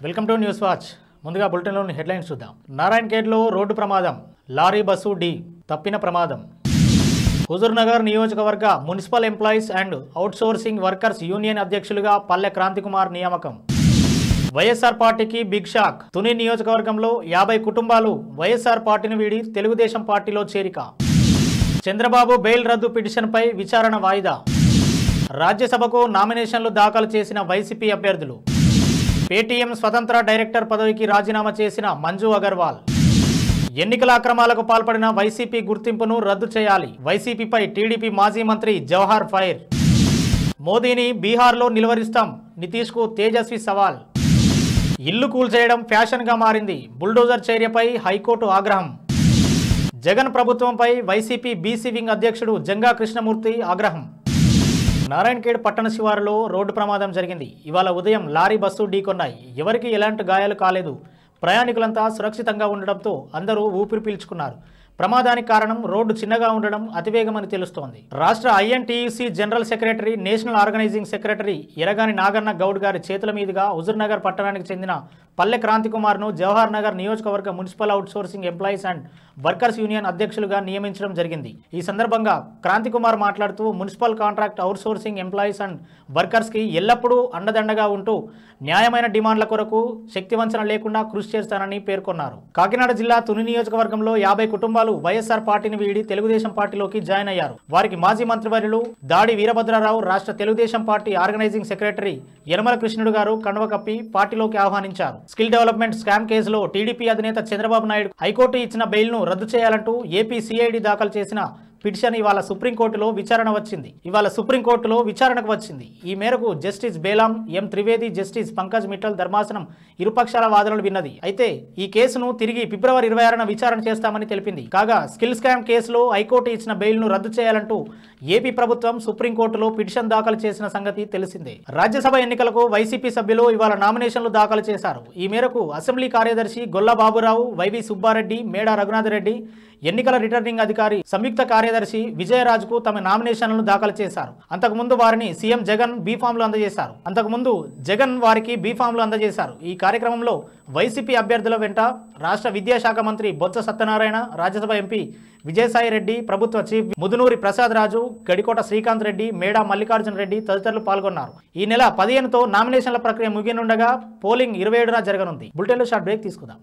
Welcome to news watch. ముందుగా బులెటిన్లోని headlines చూద్దాం. నారాయణఖేడ్లో road ప్రమాదం, లారీ బస్సు ఢీ, తప్పిన ప్రమాదం. హుజూర్నగర్ నియోజకవర్గ municipal employees and outsourcing workers union అధ్యక్షులుగా పల్లె క్రాంతికుమార్ నియామకం. వైఎస్ఆర్ పార్టీకి బిగ్ షాక్. తుని నియోజకవర్గంలో 50 కుటుంబాలు వైఎస్ఆర్ పార్టీని వీడి తెలుగుదేశం పార్టీలో చేరిక. చంద్రబాబు బెయిల్ రద్దు పిటిషన్పై విచారణ వాయిదా. రాజ్యసభకు నామినేషన్లు దాఖలు చేసిన వైసీపీ అభ్యర్థులు. పేటీఎం స్వతంత్ర డైరెక్టర్ పదవికి రాజీనామా చేసిన మంజు అగర్వాల్. ఎన్నికల అక్రమాలకు పాల్పడిన వైసీపీ గుర్తింపును రద్దు చేయాలి. వైసీపీపై టీడీపీ మాజీ మంత్రి జవహర్ ఫైర్. మోదీని బీహార్లో నిలువరిస్తాం, నితీష్కు తేజస్వి సవాల్. ఇల్లు కూల్చేయడం ఫ్యాషన్గా మారింది, బుల్డోజర్ చర్యపై హైకోర్టు ఆగ్రహం. జగన్ ప్రభుత్వంపై వైసీపీ బీసీ వింగ్ అధ్యక్షుడు జంగా కృష్ణమూర్తి ఆగ్రహం. నారాయణఖేడ్ పట్టణ శివారులో రోడ్డు ప్రమాదం జరిగింది. ఇవాళ ఉదయం లారీ బస్సు ఢీకొన్నాయి. ఎవరికి ఎలాంటి గాయాలు కాలేదు. ప్రయాణికులంతా సురక్షితంగా ఉండడంతో అందరూ ఊపిరి పీల్చుకున్నారు. ప్రమాదానికి కారణం రోడ్డు చిన్నగా ఉండడం, అతివేగమని తెలుస్తోంది. రాష్ట్ర INTUC general secretary, national organising secretary Eragani Naganna Goud గారి చేతుల మీదుగా హుజూర్నగర్ పట్టణానికి చెందిన పల్లె క్రాంతికుమార్ను జవహర్ నగర్ నియోజకవర్గ municipal outsourcing employees and workers union అధ్యక్షులుగా నియమించడం జరిగింది. ఈ సందర్భంగా క్రాంతికుమార్ మాట్లాడుతూ municipal contract outsourcing employees and వర్కర్స్కి ఎల్లప్పుడూ అండదండగా ఉంటూ న్యాయమైన డిమాండ్ల కొరకు శక్తివంచన లేకుండా కృషి చేస్తానని పేర్కొన్నారు. కాకినాడ జిల్లా తుని నియోజకవర్గంలో 50 కుటుంబాలు వైఎస్ఆర్ పార్టీని వీడి తెలుగుదేశం పార్టీలోకి జాయిన్ అయ్యారు. వారికి మాజీ మంత్రివర్యులు దాడి వీరభద్రరావు, రాష్ట్ర Telugu Desam party organising secretary Yanamala Krishnudu గారు కండువ కప్పి పార్టీలోకి ఆహ్వానించారు. స్కిల్ డెవలప్మెంట్ స్కామ్ కేసులో టీడీపీ అధినేత చంద్రబాబు నాయుడు హైకోర్టు ఇచ్చిన బెయిల్ను రద్దు చేయాలంటూ ఏపీ సిఐడి దాఖలు చేసిన పిటిషన్ ఇవాళ సుప్రీంకోర్టులో విచారణకు వచ్చింది. ఈ మేరకు జస్టిస్ బేలాం, ఎం త్రివేది, జస్టిస్ పంకజ్ మిట్టల్ ధర్మాసనం ఇరుపక్షాల వాదనలు విన్నది. అయితే ఈ కేసును తిరిగి ఫిబ్రవరి 26న విచారణ చేస్తామని తెలిపింది. కాగా స్కిల్ స్కామ్ కేసులో హైకోర్టు ఇచ్చిన బెయిల్ను రద్దు చేయాలంటూ ఏపీ ప్రభుత్వం సుప్రీంకోర్టులో పిటిషన్ దాఖలు చేసిన సంగతి తెలిసిందే. రాజ్యసభ ఎన్నికలకు వైసీపీ సభ్యులు ఇవాళ నామినేషన్లు దాఖలు చేశారు. ఈ మేరకు అసెంబ్లీ కార్యదర్శి గొల్ల బాబురావు, వైవి సుబ్బారెడ్డి, మేడా రఘునాథరెడ్డి, ఎన్నికల రిటర్నింగ్ అధికారి సంయుక్త కార్యదర్శి విజయరాజుకు తమ నామినేషన్లను దాఖలు చేశారు. అంతకుముందు వారిని సీఎం జగన్ వారికి బీఫామ్లు అందజేశారు. ఈ కార్యక్రమంలో వైసీపీ అభ్యర్థుల వెంట రాష్ట్ర విద్యాశాఖ మంత్రి బొత్స సత్యనారాయణ, రాజ్యసభ ఎంపీ విజయసాయి రెడ్డి, ప్రభుత్వ చీఫ్ ముదునూరి ప్రసాద్ రాజు, గడికోట శ్రీకాంత్ రెడ్డి, మేడా మల్లికార్జున రెడ్డి తదితరులు పాల్గొన్నారు. ఈ నెల 15తో నామినేషన్ల ప్రక్రియ ముగియనుండగా పోలింగ్ 27న జరగనుంది. బులెటిన్లో షార్ట్ బ్రేక్ తీసుకుందాం.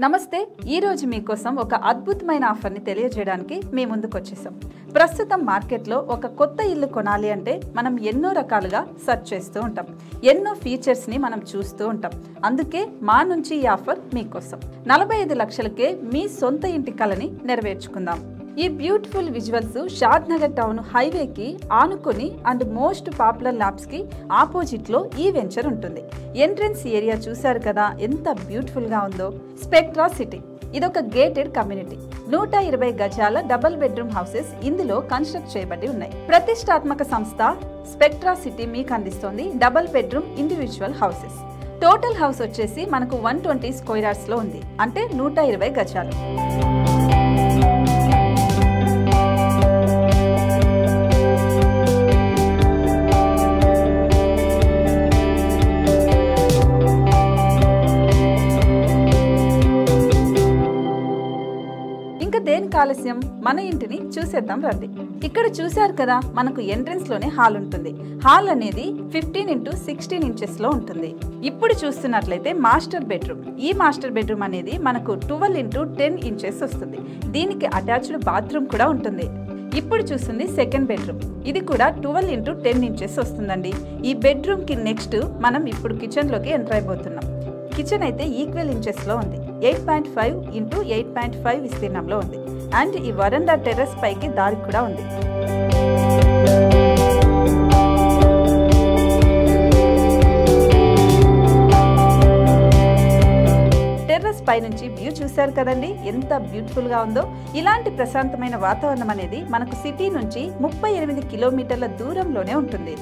నమస్తే. ఈరోజు మీకోసం ఒక అద్భుతమైన ఆఫర్ని తెలియజేయడానికి మీ ముందుకు వచ్చేసాం. ప్రస్తుతం మార్కెట్లో ఒక కొత్త ఇల్లు కొనాలి అంటే మనం ఎన్నో రకాలుగా సెర్చ్ చేస్తూ ఉంటాం. ఎన్నో ఫీచర్స్ని మనం చూస్తూ ఉంటాం. అందుకే మా నుంచి ఈ ఆఫర్ మీకోసం. 45 లక్షలకే మీ సొంత ఇంటి కలని నెరవేర్చుకుందాం. ఈ బ్యూటిఫుల్ విజువల్స్ షాద్ నగర్ టౌన్ హైవేకి ఆనుకొని అండ్ మోస్ట్ పాపులర్ ల్యాబ్స్ కి ఆపోజిట్ లో ఈ వెంచర్ ఉంటుంది. ఎంట్రన్స్ ఏరియా చూశారు కదా ఎంత బ్యూటిఫుల్ గా ఉందో. స్పెక్ట్రా సిటీ ఇదొక గేటెడ్ కమ్యూనిటీ. 120 గజాల డబుల్ బెడ్రూమ్ హౌసెస్ ఇందులో కన్స్ట్రక్ట్ చేయబడి ఉన్నాయి. ప్రతిష్టాత్మక సంస్థ స్పెక్ట్రా సిటీ మీకు అందిస్తోంది double bedroom individual houses. Total house వచ్చేసి మనకు 120 స్క్వేర్ యార్డ్స్ లో ఉంది, అంటే 120 గజాలు. దేనికి ఆలస్యం, మన ఇంటిని చూసేద్దాం రండి. ఇక్కడ చూశారు కదా, మనకు ఎంట్రన్స్ లోనే హాల్ ఉంటుంది. హాల్ అనేది 15x16 ఇంచెస్ లో ఉంటుంది. ఇప్పుడు చూస్తున్నట్లయితే మాస్టర్ బెడ్రూమ్. ఈ మాస్టర్ బెడ్రూమ్ అనేది మనకు 12x10 ఇంచెస్ వస్తుంది. దీనికి అటాచ్డ్ బాత్రూమ్ కూడా ఉంటుంది. ఇప్పుడు చూస్తుంది సెకండ్ బెడ్రూమ్. ఇది కూడా 12x10 ఇంచెస్ వస్తుందండి. ఈ బెడ్రూమ్ కి నెక్స్ట్ మనం ఇప్పుడు కిచెన్ లోకి ఎంటర్ అయిపోతున్నాం. కిచెన్ అయితే ఈక్వల్ ఇంచెస్ లో ఉంది. 8.5x8.5 విస్తీర్ణంలో ఉంది. అండ్ ఈ వరండా టెర్రస్ పైకి దారి కూడా ఉంది. టెర్రస్ పై నుంచి వ్యూ చూశారు కదండి ఎంత బ్యూటిఫుల్ గా ఉందో. ఇలాంటి ప్రశాంతమైన వాతావరణం అనేది మనకు సిటీ నుంచి 38 కిలోమీటర్ల దూరంలోనే ఉంటుంది.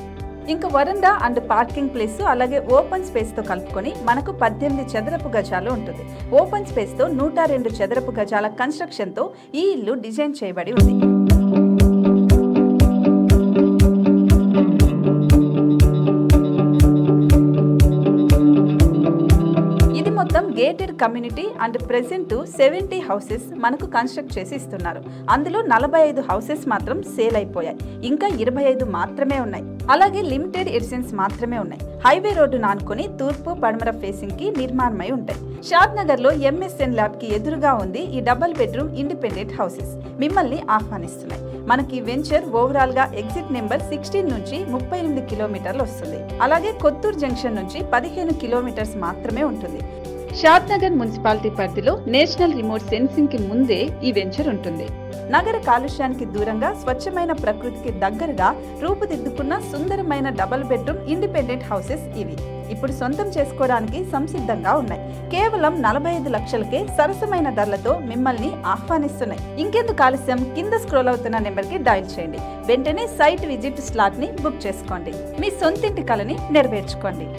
ఇంకా వరండా అండ్ పార్కింగ్ ప్లేస్ అలాగే ఓపెన్ స్పేస్ తో కలుపుకొని మనకు 18 చదరపు గజాలు ఉంటుంది. ఓపెన్ స్పేస్ తో 102 చదరపు గజాల కన్స్ట్రక్షన్ తో ఈ ఇల్లు డిజైన్ చేయబడి ఉంది. Gated community and present 70 houses మనకు కన్స్ట్రక్ట్ చేసి ఇస్తున్నారు. అందులో 45 హౌసెస్ మాత్రం సేల్ అయిపోయాయి, ఇంకా 25 మాత్రమే ఉన్నాయి. అలాగే లిమిటెడ్ ఎడిషన్స్ మాత్రమే ఉన్నాయి. హైవే రోడ్డు నానుకొని తూర్పు పడమర ఫేసింగ్ కి నిర్మాణమై ఉంటాయి. షాద్ నగర్ లో MSN ల్యాబ్ కి ఎదురుగా ఉంది ఈ డబుల్ బెడ్రూమ్ ఇండిపెండెంట్ హౌసెస్. మిమ్మల్ని ఆహ్వానిస్తున్నాయి. మనకి వెంచర్ ఓవరాల్ గా ఎగ్జిట్ నెంబర్ 16 నుంచి 38 కిలోమీటర్లు వస్తుంది. అలాగే కొత్తూరు జంక్షన్ నుంచి 15 కిలోమీటర్స్ మాత్రమే ఉంటుంది. షాద్ నగర్ మున్సిపాలిటీ పరిధిలో నేషనల్ రిమోట్ సెన్సింగ్ కి ముందే ఈ వెంచర్ ఉంటుంది. నగర కాలుష్యానికి దూరంగా స్వచ్ఛమైన ప్రకృతికి దగ్గరగా రూపుదిద్దుకున్న సుందరమైన డబుల్ బెడ్రూమ్ ఇండిపెండెంట్ హౌసెస్ ఇవి. ఇప్పుడు సొంతం చేసుకోవడానికి సంసిద్ధంగా ఉన్నాయి. కేవలం 45 లక్షలకే సరసమైన ధరలతో మిమ్మల్ని ఆహ్వానిస్తున్నాయి. ఇంకెందుకు ఆలస్యం, కింద స్క్రోల్ అవుతున్న నెంబర్ కి డయల్ చేయండి. వెంటనే సైట్ విజిట్ స్లాట్ ని బుక్ చేసుకోండి. మీ సొంతింటి కలని నెరవేర్చుకోండి.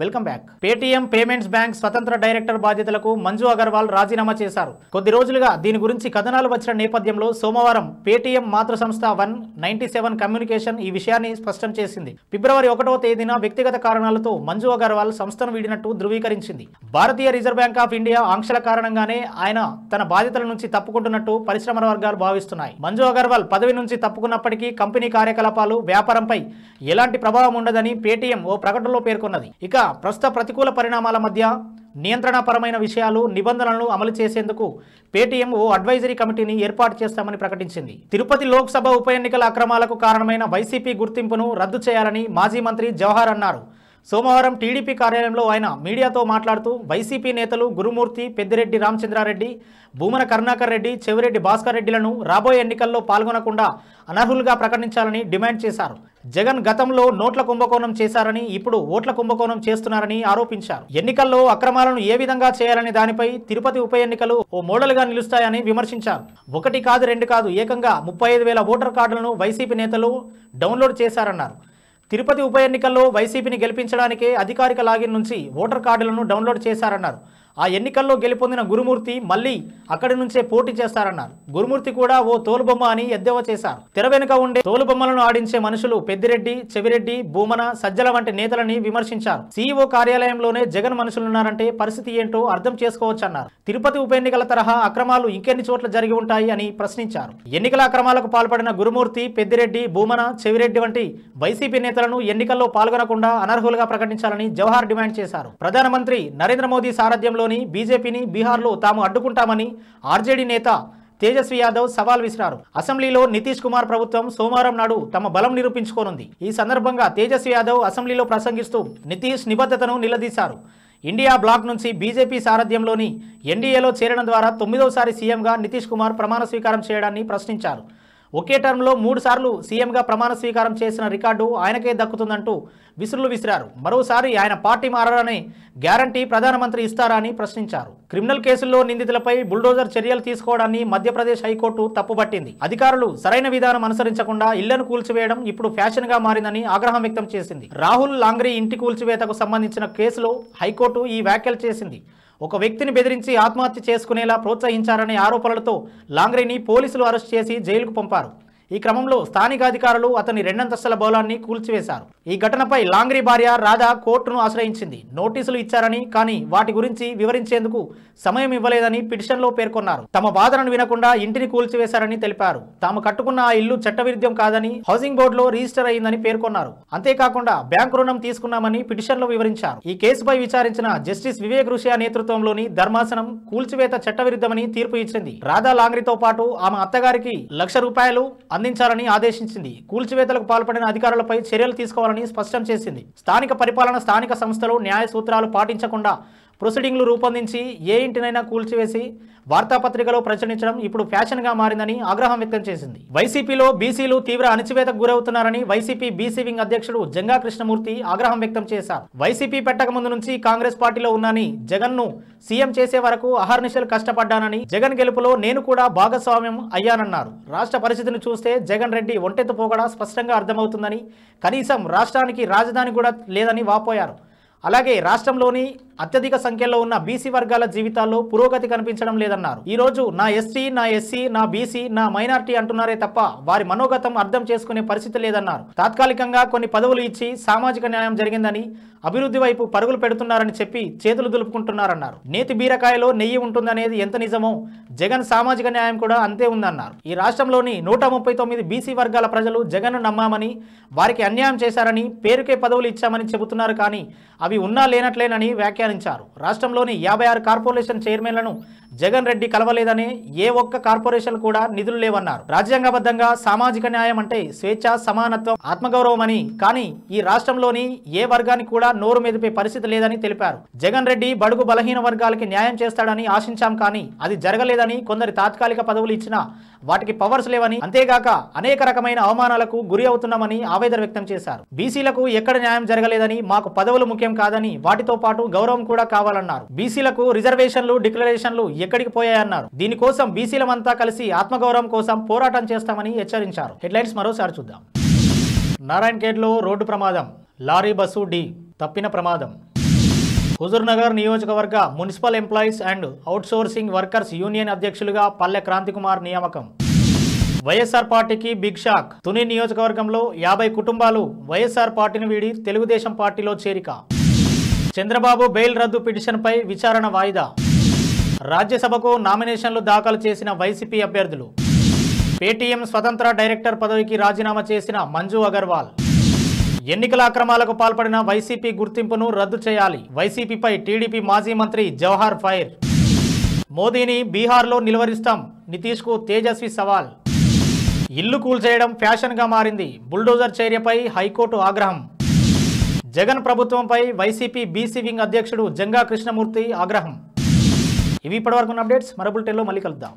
Welcome back. Paytm payments bank స్వతంత్ర డైరెక్టర్ బాధ్యతలకు మంజు అగర్వాల్ రాజీనామా చేశారు. కొద్ది రోజులుగా దీని గురించి కథనాలు వచ్చిన నేపథ్యంలో సోమవారం పేటీఎం మాతృ సంస్థ 197 కమ్యూనికేషన్ ఈ విషయాన్ని స్పష్టం చేసింది. ఫిబ్రవరి 1వ తేదీన వ్యక్తిగత కారణాలతో మంజు అగర్వాల్ సంస్థను వీడినట్టు ధృవీకరించింది. భారతీయ రిజర్వ్ బ్యాంక్ ఆఫ్ ఇండియా ఆంక్షల కారణంగానే ఆయన తన బాధ్యతల నుంచి తప్పుకుంటున్నట్టు పరిశ్రమ వర్గాలు భావిస్తున్నాయి. మంజు అగర్వాల్ పదవి నుంచి తప్పుకున్నప్పటికీ కంపెనీ కార్యకలాపాలు, వ్యాపారంపై ఎలాంటి ప్రభావం ఉండదని పేటీఎం ఓ ప్రకటనలో పేర్కొన్నది. ఇక ప్రస్తుత ప్రతికూల పరిణామాల మధ్య నియంత్రణపరమైన విషయాలు, నిబంధనలను అమలు చేసేందుకు పేటీఎం ఓ అడ్వైజరీ కమిటీని ఏర్పాటు చేస్తామని ప్రకటించింది. తిరుపతి లోక్సభ ఉప ఎన్నికల అక్రమాలకు కారణమైన వైసీపీ గుర్తింపును రద్దు చేయాలని మాజీ మంత్రి జవహర్ అన్నారు. సోమవారం టీడీపీ కార్యాలయంలో ఆయన మీడియాతో మాట్లాడుతూ వైసీపీ నేతలు గురుమూర్తి, పెద్దిరెడ్డి రామచంద్రారెడ్డి, భూమన కరుణాకర్ రెడ్డి, చెవిరెడ్డి భాస్కర్ రెడ్డిలను రాబోయే ఎన్నికల్లో పాల్గొనకుండా అనర్హులుగా ప్రకటించాలని డిమాండ్ చేశారు. జగన్ గతంలో నోట్ల కుంభకోణం చేశారని, ఇప్పుడు ఓట్ల కుంభకోణం చేస్తున్నారని ఆరోపించారు. ఎన్నికల్లో అక్రమాలను ఏ విధంగా చేయాలనే దానిపై తిరుపతి ఉప ఎన్నికలు ఓ మోడల్గా నిలుస్తాయని విమర్శించారు. 1 కాదు 2 కాదు ఏకంగా 35,000 ఓటర్ కార్డులను వైసీపీ నేతలు డౌన్లోడ్ చేశారన్నారు. తిరుపతి ఉప ఎన్నికల్లో వైసీపీని గెలిపించడానికే అధికారిక లాగిన్ నుంచి ఓటర్ కార్డులను డౌన్లోడ్ చేశారన్నారు. ఆ ఎన్నికల్లో గెలుపొందిన గురుమూర్తి మళ్లీ అక్కడి నుంచే పోటీ చేస్తారన్నారు. గురుమూర్తి కూడా ఓ తోలుబొమ్మ అని ఎద్దేవా చేశారు. తెర వెనుక ఉండే తోలుబొమ్మలను ఆడించే మనుషులు పెద్దిరెడ్డి, చెవిరెడ్డి, భూమన, సజ్జల వంటి నేతలని విమర్శించారు. సీఈఓ కార్యాలయంలోనే జగన్ మనుషులున్నారంటే పరిస్థితి ఏంటో అర్థం చేసుకోవచ్చన్నారు. తిరుపతి ఉప ఎన్నికల తరహా అక్రమాలు ఇంకెన్ని చోట్ల జరిగి ఉంటాయి అని ప్రశ్నించారు. ఎన్నికల అక్రమాలకు పాల్పడిన గురుమూర్తి, పెద్దిరెడ్డి, భూమన, చెవిరెడ్డి వంటి వైసీపీ నేతలను ఎన్నికల్లో పాల్గొనకుండా అనర్హులుగా ప్రకటించాలని జవహర్ డిమాండ్ చేశారు. ప్రధానమంత్రి నరేంద్ర మోదీ సారథ్యంలో బీజేపీని బీహార్లో తాము అడ్డుకుంటామని ఆర్జేడీ నేత తేజస్వి యాదవ్ సవాల్ విసిరారు. అసెంబ్లీలో నితీష్ కుమార్ ప్రభుత్వం సోమవారం నాడు తమ బలం నిరూపించుకోనుంది. ఈ సందర్భంగా తేజస్వి యాదవ్ అసెంబ్లీలో ప్రసంగిస్తూ నితీష్ నిబద్ధతను నిలదీశారు. ఇండియా బ్లాక్ నుంచి బీజేపీ సారథ్యంలోని ఎన్డీఏలో చేరడం ద్వారా 9వసారి సీఎంగా నితీష్ కుమార్ ప్రమాణ స్వీకారం చేయడాన్ని ప్రశ్నించారు. ఒకే టర్మ్లో 3 సార్లు సీఎంగా ప్రమాణ స్వీకారం చేసిన రికార్డు ఆయనకే దక్కుతుందంటూ విసురులు విసిరారు. మరోసారి ఆయన పార్టీ మారడానే గ్యారంటీ ప్రధానమంత్రి ఇస్తారా అని ప్రశ్నించారు. క్రిమినల్ కేసుల్లో నిందితులపై బుల్డోజర్ చర్యలు తీసుకోవడాన్ని మధ్యప్రదేశ్ హైకోర్టు తప్పుపట్టింది. అధికారులు సరైన విధానం అనుసరించకుండా ఇళ్లను కూల్చివేయడం ఇప్పుడు ఫ్యాషన్ గా మారిందని ఆగ్రహం వ్యక్తం చేసింది. రాహుల్ లాంగ్రీ ఇంటి కూల్చివేతకు సంబంధించిన కేసులో హైకోర్టు ఈ వ్యాఖ్యలు చేసింది. ఒక వ్యక్తిని బెదిరించి ఆత్మహత్య చేసుకునేలా ప్రోత్సహించారనే ఆరోపణలతో లాంగ్రీని పోలీసులు అరెస్ట్ చేసి జైలుకు పంపారు. ఈ క్రమంలో స్థానిక అధికారులు అతని 2 అంతస్తుల భవనాన్ని కూల్చివేశారు. ఈ ఘటనపై లాంగ్రీ భార్య రాధా కోర్టును ఆశ్రయించింది. నోటీసులు ఇచ్చారని, కానీ వాటి గురించి వివరించేందుకు సమయం ఇవ్వలేదని పిటిషన్లో పేర్కొన్నారు. తమ వాదనను వినకుండా ఇంటిని కూల్చివేశారని తెలిపారు. తాము కట్టుకున్న ఆ ఇల్లు చట్టవిరుద్ధం కాదని హౌసింగ్ బోర్డులో రిజిస్టర్ అయిందని పేర్కొన్నారు. అంతేకాకుండా బ్యాంకు రుణం తీసుకున్నామని పిటిషన్లో వివరించారు. ఈ కేసుపై విచారించిన జస్టిస్ వివేక్ రుషియా నేతృత్వంలోని ధర్మాసనం కూల్చివేత చట్టవిరుద్ధమని తీర్పు ఇచ్చింది. రాధా లాంగ్రీతో పాటు ఆమె అత్తగారికి ₹1,00,000 అందించాలని ఆదేశించింది. కూల్చివేతలకు పాల్పడిన అధికారులపై చర్యలు తీసుకోవాలని స్పష్టం చేసింది. స్థానిక పరిపాలన, స్థానిక సంస్థలు న్యాయ సూత్రాలు పాటించకుండా ప్రొసీడింగ్లు రూపొందించి ఏ ఇంటినైనా కూల్చివేసి వార్తాపత్రికలో ప్రచురించడం ఇప్పుడు ఫ్యాషన్ గా మారిందని ఆగ్రహం వ్యక్తం చేసింది. వైసీపీలో బీసీలు తీవ్ర అణచివేతకు గురవుతున్నారని వైసీపీ బీసీ వింగ్ అధ్యక్షుడు జంగా కృష్ణమూర్తి ఆగ్రహం వ్యక్తం చేశారు. వైసీపీ పెట్టక ముందు నుంచి కాంగ్రెస్ పార్టీలో ఉన్నానని, జగన్ ను సీఎం చేసే వరకు అహర్నిశలు కష్టపడ్డానని, జగన్ గెలుపులో నేను కూడా భాగస్వామ్యం అయ్యానన్నారు. రాష్ట్ర పరిస్థితిని చూస్తే జగన్ రెడ్డి ఒంటెత్తు పోగడా స్పష్టంగా అర్థమవుతుందని, కనీసం రాష్ట్రానికి రాజధాని కూడా లేదని వాపోయారు. అలాగే రాష్ట్రంలోని అత్యధిక సంఖ్యలో ఉన్న బీసీ వర్గాల జీవితాల్లో పురోగతి కనిపించడం లేదన్నారు. ఈ రోజు నా ఎస్టీ, నా ఎస్సీ, నా బీసీ, నా మైనారిటీ అంటున్నారే తప్ప వారి మనోగతం అర్థం చేసుకునే పరిస్థితి లేదన్నారు. తాత్కాలికంగా కొన్ని పదవులు ఇచ్చి సామాజిక న్యాయం జరిగిందని, అభివృద్ధి వైపు పరుగులు పెడుతున్నారని చెప్పి చేతులు దులుపుకుంటున్నారన్నారు. నేతి బీరకాయలో నెయ్యి ఉంటుందనేది ఎంత నిజమో జగన్ సామాజిక న్యాయం కూడా అంతే ఉందన్నారు. ఈ రాష్ట్రంలోని 139 బీసీ వర్గాల ప్రజలు జగన్ నమ్మామని, వారికి అన్యాయం చేశారని, పేరుకే పదవులు ఇచ్చామని చెబుతున్నారు. కానీ అవి ఉన్నా లేనట్లేనని వ్యాఖ్యానించారు. రాష్ట్రంలోని 56 కార్పొరేషన్ చైర్మన్లను జగన్ రెడ్డి కలవలేదని, ఏ ఒక్క కార్పొరేషన్ కూడా నిధులు లేవన్నారు. రాజ్యాంగబద్ధంగా సామాజిక న్యాయం అంటే స్వేచ్ఛ, సమానత్వం, ఆత్మగౌరవం అని. కానీ ఈ రాష్ట్రంలోని ఏ వర్గానికి కూడా నోరు మెదిపే పరిస్థితి లేదని తెలిపారు. జగన్ రెడ్డి బడుగు బలహీన వర్గాలకి న్యాయం చేస్తాడని ఆశించాం, కానీ అది జరగలేదని, కొందరి తాత్కాలిక పదవులు ఇచ్చినా వాటికి పవర్స్ లేవని, అంతేగాక అనేక రకమైన అవమానాలకు గురి అవుతున్నామని ఆవేదన వ్యక్తం చేశారు. బీసీలకు ఎక్కడ న్యాయం జరగలేదని, మాకు పదవులు ముఖ్యం కాదని, వాటితో పాటు గౌరవం కూడా కావాలన్నారు. బీసీలకు రిజర్వేషన్లు, డిక్లరేషన్లు ఎక్కడికి పోయాయన్నారు. దీనికోసం బీసీలమంతా కలిసి ఆత్మగౌరవం కోసం పోరాటం చేస్తామని హెచ్చరించారు. హెడ్లైన్స్ మరోసారి చూద్దాం. నారాయణ్ ఖేడ్లో రోడ్డు ప్రమాదం, లారీ బస్సు ఢీ, తప్పిన ప్రమాదం. హుజూర్నగర్ నియోజకవర్గ municipal employees and outsourcing workers union అధ్యక్షులుగా పల్లె క్రాంతికుమార్ నియామకం. వైఎస్ఆర్ పార్టీకి బిగ్ షాక్. తుని నియోజకవర్గంలో 50 కుటుంబాలు వైఎస్ఆర్ పార్టీని వీడి తెలుగుదేశం పార్టీలో చేరిక. చంద్రబాబు బెయిల్ రద్దు పిటిషన్పై విచారణ వాయిదా. రాజ్యసభకు నామినేషన్లు దాఖలు చేసిన వైసీపీ అభ్యర్థులు. పేటీఎం స్వతంత్ర డైరెక్టర్ పదవికి రాజీనామా చేసిన మంజు అగర్వాల్. ఎన్నికల అక్రమాలకు పాల్పడిన వైసీపీ గుర్తింపును రద్దు చేయాలి. వైసీపీపై టీడీపీ మాజీ మంత్రి జవహర్ ఫైర్. మోదీని బీహార్లో నిలువరిస్తాం, నితీష్కు తేజస్వి సవాల్. ఇల్లు కూల్చేయడం ఫ్యాషన్గా మారింది, బుల్డోజర్ చర్యపై హైకోర్టు ఆగ్రహం. జగన్ ప్రభుత్వంపై వైసీపీ బీసీ వింగ్ అధ్యక్షుడు జంగా కృష్ణమూర్తి ఆగ్రహం. ఇవి ఇప్పటివరకు ఉన్న అప్డేట్స్. మరో బులెటిన్లో మళ్ళీ కలుద్దాం.